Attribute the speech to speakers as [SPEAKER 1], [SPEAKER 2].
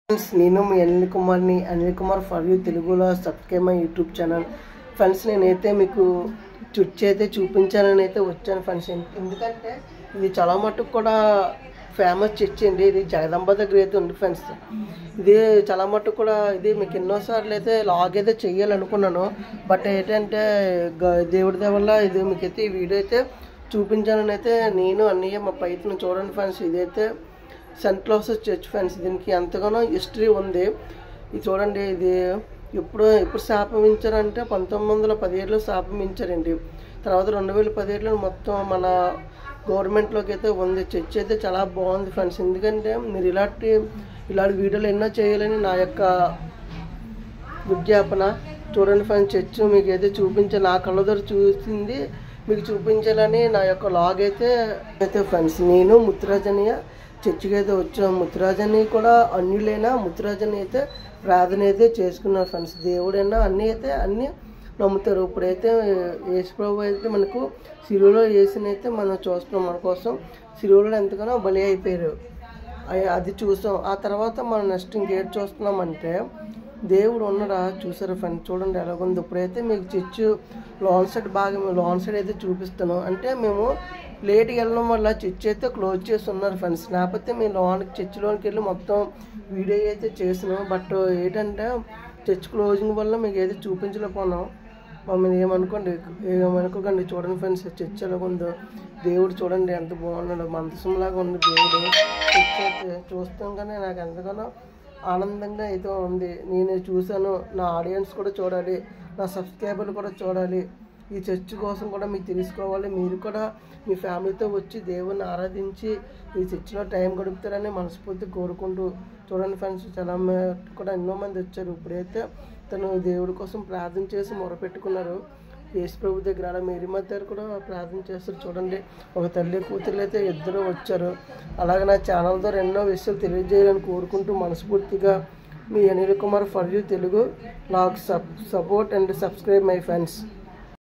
[SPEAKER 1] Friends, నేను మీ Anil Kumar for you తెలుగులో subscribe my YouTube channel. Friends, నేనైతే మీకు చుచ్చి అయితే చూపించాలని అయితే వచ్చాను ఫ్రెండ్స్. ఎందుకంటే ఇది చాలా మటుకు కూడా ఫేమస్ చర్చి అండి. ఇది జగదంబ దగ్గర అయితే ఉంది ఫ్రెండ్స్. ఇది చాలా మటుకు కూడా ఇది మీకు ఎన్నోసార్లు అయితే లాగ్ అయితే చెయ్యాలనుకున్నాను. బట్ ఏంటంటే దేవుడి వల్ల ఇది మీకైతే ఈ వీడియో అయితే చూపించాలని అయితే నేను అన్నయ్య మా ప్రయత్నం చూడండి ఫ్రెండ్స్. ఇదైతే సెంట్ క్లోసెస్ చర్చ్ ఫ్రెండ్స్. దీనికి ఎంతగానో హిస్టరీ ఉంది. ఇది చూడండి, ఇది ఎప్పుడు స్థాపించారంటే 1917లో స్థాపించారండి. తర్వాత 2017లో మొత్తం మన గవర్నమెంట్లోకి అయితే ఉంది. చర్చ్ అయితే చాలా బాగుంది ఫ్రెండ్స్. ఎందుకంటే మీరు ఇలాంటి వీడియోలు ఎన్నో చేయాలని నా యొక్క విజ్ఞాపన. చూడండి ఫ్రెండ్స్, చర్చ్ మీకు అయితే చూపించాలి, నా కళ్ళ ద్వారా చూసింది మీకు చూపించాలని నా యొక్క లాగ్ అయితే ఫ్రెండ్స్. నేను ముత్తురాజన్నయ్య చర్చికి అయితే వచ్చాం. ముత్తురాజని కూడా అన్యులైనా ముత్తురాజని అయితే ప్రార్థన అయితే చేసుకున్నారు ఫ్రెండ్స్. దేవుడైనా అన్నీ నమ్ముతారు. ఇప్పుడైతే యేసు ప్రభు అయితే మనకు సిలువలో యేసునైతే మనం చూస్తున్నాం. మన కోసం సిలువలో ఎంతగానో బలి అయిపోయారు, అది చూసాం. ఆ తర్వాత మనం నెక్స్ట్ ఇంకేటి చూస్తున్నామంటే దేవుడు ఉన్నాడా చూసారు ఫ్రెండ్స్. చూడండి ఎలాగుంది. ఇప్పుడైతే మీకు చర్చ్ లాన్ సైడ్ అయితే చూపిస్తాను. అంటే మేము లేట్గా వెళ్ళడం వల్ల చర్చ్ అయితే క్లోజ్ చేసి ఉన్నారు ఫ్రెండ్స్. లేకపోతే మేము చర్చిలోనికి వెళ్ళి మొత్తం వీడియో అయితే చేసినాం. బట్ ఏంటంటే చర్చ్ క్లోజింగ్ వల్ల మీకు అయితే చూపించలేకపోయినాం. మమ్మల్ని ఏమనుకోకండి. చూడండి ఫ్రెండ్స్, చర్చ్ ఎలాగుందో. దేవుడు చూడండి ఎంత బాగున్నాడు, మందసంలాగా ఉంది దేవుడు. చర్చ్ అయితే చూస్తాం కానీ నాకు ఎంతగానో ఆనందంగా అయితే ఉంది. నేను చూశాను, నా ఆడియన్స్ కూడా చూడాలి, నా సబ్స్క్రైబర్లు కూడా చూడాలి. ఈ చర్చ్ కోసం కూడా మీకు తెలుసుకోవాలి. మీరు కూడా మీ ఫ్యామిలీతో వచ్చి దేవుని ఆరాధించి ఈ చర్చిలో టైం గడుపుతారని మనస్ఫూర్తి కోరుకుంటూ. చూడండి ఫ్రెండ్స్, చాలా కూడా ఎన్నో మంది వచ్చారు. ఇప్పుడైతే తను దేవుడి కోసం ప్రార్థన చేసి మొరపెట్టుకున్నారు యేసు ప్రభు దగ్గర. అలా మేరీ మధ్య కూడా ప్రార్థన చేస్తారు. చూడండి, ఒక తల్లి కూతురు అయితే ఇద్దరు వచ్చారు. అలాగే నా ఛానల్ ద్వారా ఎన్నో విషయాలు తెలియజేయాలని కోరుకుంటూ మనస్ఫూర్తిగా మీ అనిల్ కుమార్ ఫర్ యూ తెలుగు నాకు support and subscribe my friends.